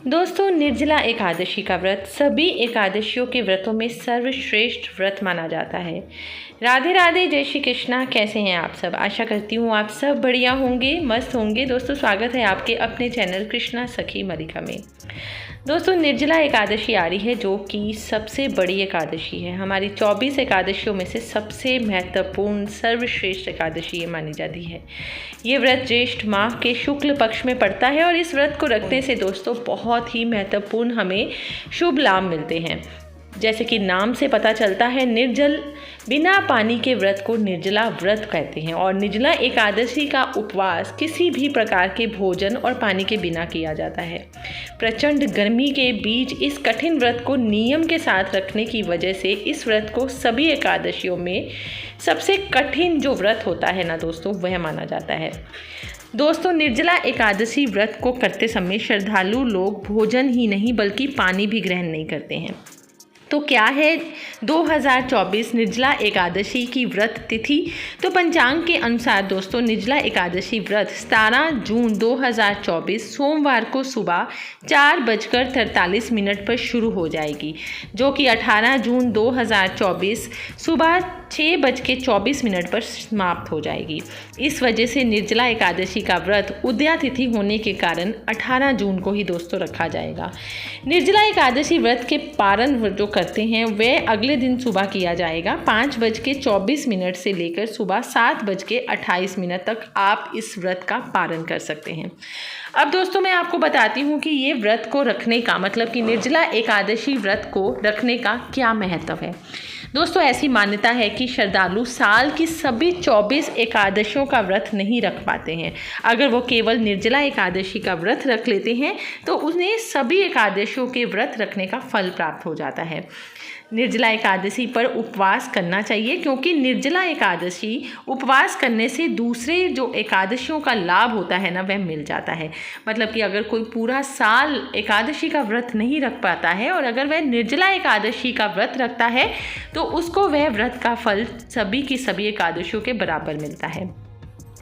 दोस्तों, निर्जला एकादशी का व्रत सभी एकादशियों के व्रतों में सर्वश्रेष्ठ व्रत माना जाता है। राधे राधे, जय श्री कृष्णा। कैसे हैं आप सब? आशा करती हूँ आप सब बढ़िया होंगे, मस्त होंगे। दोस्तों, स्वागत है आपके अपने चैनल कृष्णा सखी मलिका में। दोस्तों, निर्जला एकादशी आ रही है, जो कि सबसे बड़ी एकादशी है। हमारी 24 एकादशियों में से सबसे महत्वपूर्ण सर्वश्रेष्ठ एकादशी ये मानी जाती है। ये व्रत ज्येष्ठ माह के शुक्ल पक्ष में पड़ता है और इस व्रत को रखने से दोस्तों बहुत ही महत्वपूर्ण हमें शुभ लाभ मिलते हैं। जैसे कि नाम से पता चलता है, निर्जल बिना पानी के व्रत को निर्जला व्रत कहते हैं। और निर्जला एकादशी का उपवास किसी भी प्रकार के भोजन और पानी के बिना किया जाता है। प्रचंड गर्मी के बीच इस कठिन व्रत को नियम के साथ रखने की वजह से इस व्रत को सभी एकादशियों में सबसे कठिन जो व्रत होता है ना दोस्तों, वह माना जाता है। दोस्तों, निर्जला एकादशी व्रत को करते समय श्रद्धालु लोग भोजन ही नहीं बल्कि पानी भी ग्रहण नहीं करते हैं। तो क्या है 2024 निर्जला एकादशी की व्रत तिथि? तो पंचांग के अनुसार दोस्तों निर्जला एकादशी व्रत 17 जून 2024 सोमवार को सुबह 4:43 पर शुरू हो जाएगी, जो कि 18 जून 2024 सुबह 6:24 पर समाप्त हो जाएगी। इस वजह से निर्जला एकादशी का व्रत उदया तिथि होने के कारण 18 जून को ही दोस्तों रखा जाएगा। निर्जला एकादशी व्रत के पारण जो करते हैं वे अगले दिन सुबह किया जाएगा। 5:24 से लेकर सुबह 7:28 तक आप इस व्रत का पारण कर सकते हैं। अब दोस्तों, मैं आपको बताती हूँ कि ये व्रत को रखने का मतलब कि निर्जला एकादशी व्रत को रखने का क्या महत्व है। दोस्तों, ऐसी मान्यता है कि श्रद्धालु साल की सभी 24 एकादशियों का व्रत नहीं रख पाते हैं। अगर वो केवल निर्जला एकादशी का व्रत रख लेते हैं तो उन्हें सभी एकादशियों के व्रत रखने का फल प्राप्त हो जाता है। निर्जला एकादशी पर उपवास करना चाहिए, क्योंकि निर्जला एकादशी उपवास करने से दूसरे जो एकादशियों का लाभ होता है ना, वह मिल जाता है। मतलब कि अगर कोई पूरा साल एकादशी का व्रत नहीं रख पाता है और अगर वह निर्जला एकादशी का व्रत रखता है तो उसको वह व्रत का फल सभी की सभी एकादशियों के बराबर मिलता है।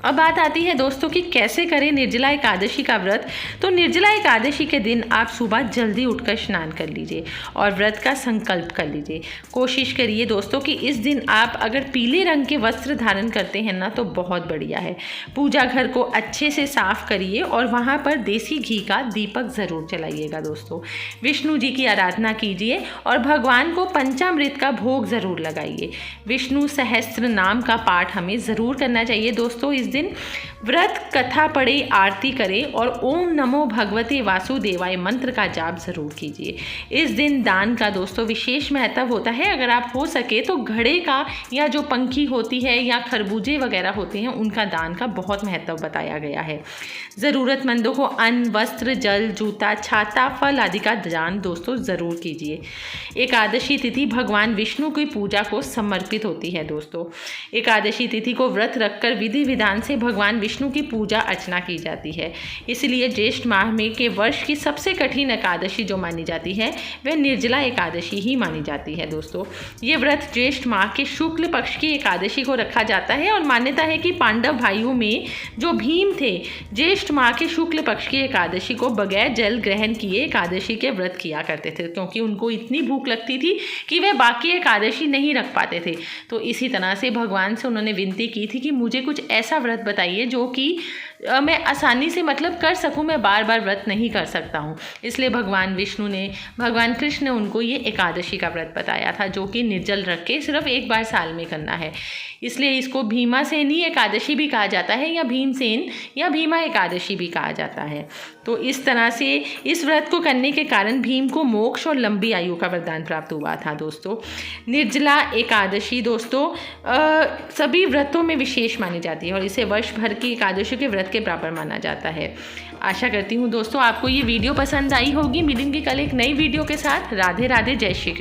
अब बात आती है दोस्तों कि कैसे करें निर्जला एकादशी का व्रत। तो निर्जला एकादशी के दिन आप सुबह जल्दी उठकर स्नान कर लीजिए और व्रत का संकल्प कर लीजिए। कोशिश करिए दोस्तों कि इस दिन आप अगर पीले रंग के वस्त्र धारण करते हैं ना तो बहुत बढ़िया है। पूजा घर को अच्छे से साफ करिए और वहाँ पर देसी घी का दीपक ज़रूर जलाइएगा दोस्तों। विष्णु जी की आराधना कीजिए और भगवान को पंचामृत का भोग ज़रूर लगाइए। विष्णु सहस्त्र नाम का पाठ हमें ज़रूर करना चाहिए दोस्तों। इस दिन व्रत कथा पढ़े, आरती करें और ओम नमो भगवते वासुदेवाय मंत्र का जाप जरूर कीजिए। इस दिन दान का दोस्तों विशेष महत्व होता है। अगर आप हो सके तो घड़े का या जो पंखी होती है या खरबूजे वगैरह होते हैं उनका दान का बहुत महत्व बताया गया है। ज़रूरतमंदों को अन्न, वस्त्र, जल, जूता, छाता, फल आदि का दान दोस्तों ज़रूर कीजिए। एकादशी तिथि भगवान विष्णु की पूजा को समर्पित होती है दोस्तों। एकादशी तिथि को व्रत रखकर विधि विधान से भगवान विष्णु की पूजा अर्चना की जाती है। इसलिए ज्येष्ठ माह में के वर्ष की सबसे कठिन एकादशी जो मानी जाती है वह निर्जला एकादशी ही मानी जाती है दोस्तों। ये व्रत ज्येष्ठ माह के शुक्ल पक्ष की एकादशी को रखा जाता है और मान्यता है कि पांडव भाइयों में जो भीम थे ज्येष्ठ माह के शुक्ल पक्ष की एकादशी को बगैर जल ग्रहण किए एकादशी के व्रत किया करते थे, क्योंकि उनको इतनी भूख लगती थी कि वे बाकी एकादशी नहीं रख पाते थे। तो इसी तरह से भगवान से उन्होंने विनती की थी कि मुझे कुछ ऐसा व्रत बताइए जो कि मैं आसानी से मतलब कर सकूं, मैं बार बार व्रत नहीं कर सकता हूं। इसलिए भगवान कृष्ण ने उनको ये एकादशी का व्रत बताया था, जो कि निर्जल रख के सिर्फ एक बार साल में करना है। इसलिए इसको भीमासेनी एकादशी भी कहा जाता है या भीमसेन या भीमा एकादशी भी कहा जाता है। तो इस तरह से इस व्रत को करने के कारण भीम को मोक्ष और लंबी आयु का वरदान प्राप्त हुआ था दोस्तों। निर्जला एकादशी दोस्तों सभी व्रतों में विशेष मानी जाती है और इसे वर्ष भर की एकादशी के व्रत के बराबर माना जाता है। आशा करती हूँ दोस्तों आपको ये वीडियो पसंद आई होगी। मिलेंगे कल एक नई वीडियो के साथ। राधे राधे, जय श्री कृष्ण।